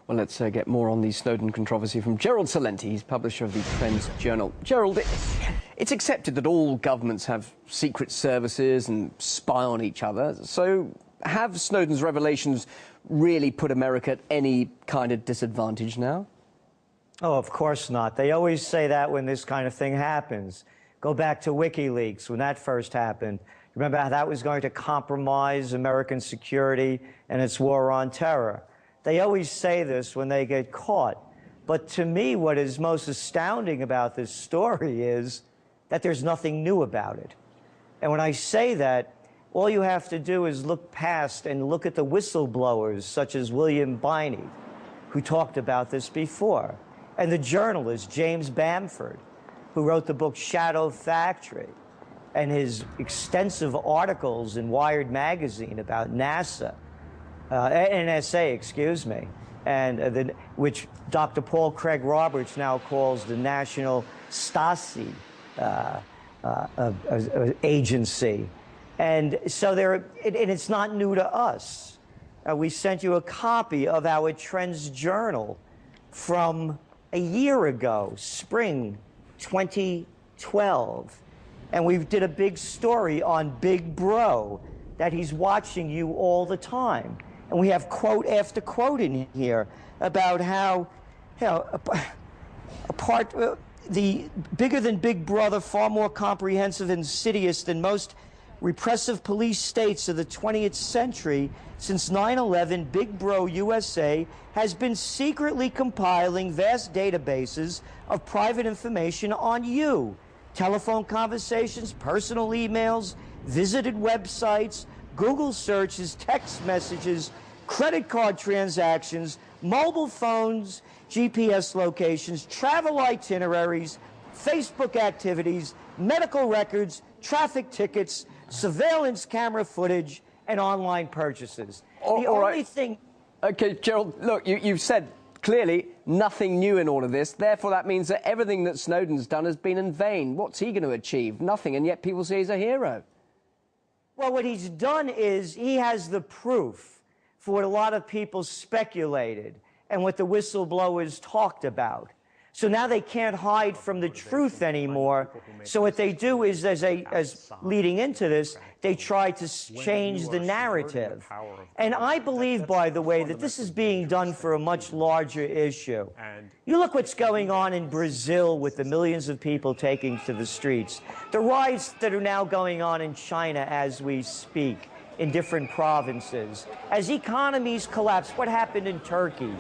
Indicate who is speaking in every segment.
Speaker 1: Well, let's get more on the Snowden controversy from Gerald Celente. He's publisher of the Trends Journal. Gerald, it's accepted that all governments have secret services and spy on each other. So have Snowden's revelations really put America at any kind of disadvantage now?
Speaker 2: Oh, of course not. They always say that when this kind of thing happens. Go back to WikiLeaks when that first happened. Remember how that was going to compromise American security and its war on terror. They always say this when they get caught. But to me, what is most astounding about this story is that there's nothing new about it. And when I say that, all you have to do is look past and look at the whistleblowers, such as William Biney, who talked about this before, and the journalist James Bamford, who wrote the book Shadow Factory, and his extensive articles in Wired magazine about NASA, NSA, excuse me, and which Dr. Paul Craig Roberts now calls the National Stasi agency. And so and it's not new to us. We sent you a copy of our Trends Journal from a year ago, spring 2012. And we did a big story on Big Bro, that he's watching you all the time. And we have quote after quote in here about how, the bigger than Big Brother, far more comprehensive and insidious than most repressive police states of the 20th century, since 9/11, Big Bro USA has been secretly compiling vast databases of private information on you. Telephone conversations, personal emails, visited websites, Google searches, text messages, credit card transactions, mobile phones, GPS locations, travel itineraries, Facebook activities, medical records, traffic tickets, surveillance camera footage, and online purchases. The only thing...
Speaker 1: Okay, Gerald, look, you've said clearly nothing new in all of this. Therefore, that means that everything that Snowden's done has been in vain. What's he going to achieve? Nothing, and yet people say he's a hero.
Speaker 2: Well, what he's done is he has the proof for what a lot of people speculated and what the whistleblowers talked about. So now they can't hide from the truth anymore. So what they do is, as leading into this, they try to change the narrative. And I believe, by the way, that this is being done for a much larger issue. You look what's going on in Brazil with the millions of people taking to the streets, the riots that are now going on in China as we speak, in different provinces. As economies collapse, what happened in Turkey?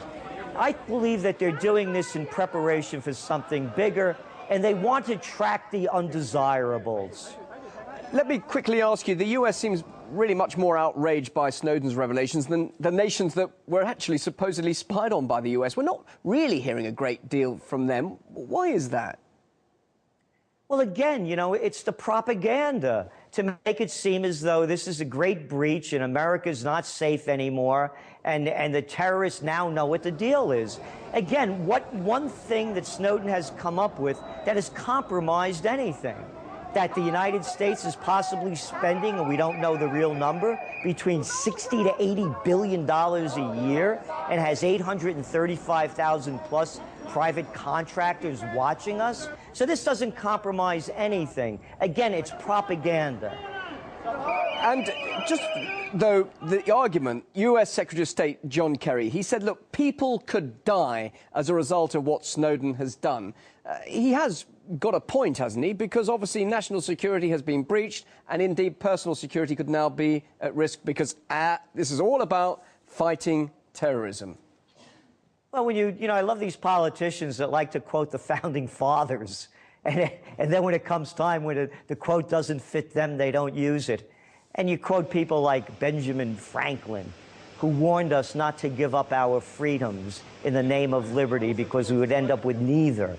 Speaker 2: I believe that they're doing this in preparation for something bigger, and they want to track the undesirables.
Speaker 1: Let me quickly ask you, the US seems really much more outraged by Snowden's revelations than the nations that were actually supposedly spied on by the US. We're not really hearing a great deal from them. Why is that?
Speaker 2: Well, again, you know, it's the propaganda to make it seem as though this is a great breach and America's not safe anymore, and the terrorists now know what the deal is. Again, what one thing that Snowden has come up with that has compromised anything? That the United States is possibly spending, and we don't know the real number, between 60 to 80 billion dollars a year, and has 835,000 plus private contractors watching us. So this doesn't compromise anything. Again, it's propaganda.
Speaker 1: And just, though, the argument, US Secretary of State John Kerry, he said, look, people could die as a result of what Snowden has done. He has got a point, hasn't he? Because obviously national security has been breached, and indeed personal security could now be at risk because this is all about fighting terrorism.
Speaker 2: Well, when you know, I love these politicians that like to quote the founding fathers, and then when it comes time when the quote doesn't fit them, they don't use it. And you quote people like Benjamin Franklin, who warned us not to give up our freedoms in the name of liberty because we would end up with neither.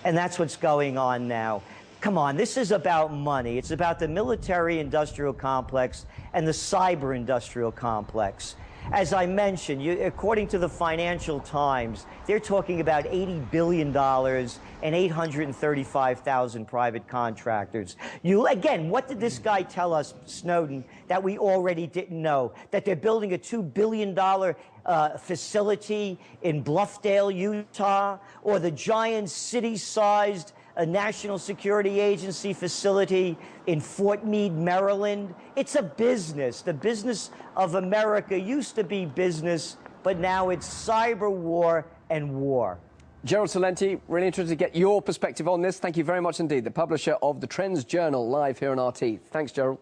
Speaker 2: And that's what's going on now. Come on, this is about money. It's about the military-industrial complex and the cyber-industrial complex. As I mentioned, according to the Financial Times, they're talking about $80 billion and 835,000 private contractors. Again, what did this guy tell us, Snowden, that we already didn't know? That they're building a $2 billion facility in Bluffdale, Utah, or the giant city-sized National Security Agency facility in Fort Meade, Maryland. It's a business. The business of America used to be business, but now it's cyber war and war.
Speaker 1: Gerald Celente, really interested to get your perspective on this. Thank you very much indeed. The publisher of the Trends Journal, live here on RT. Thanks, Gerald.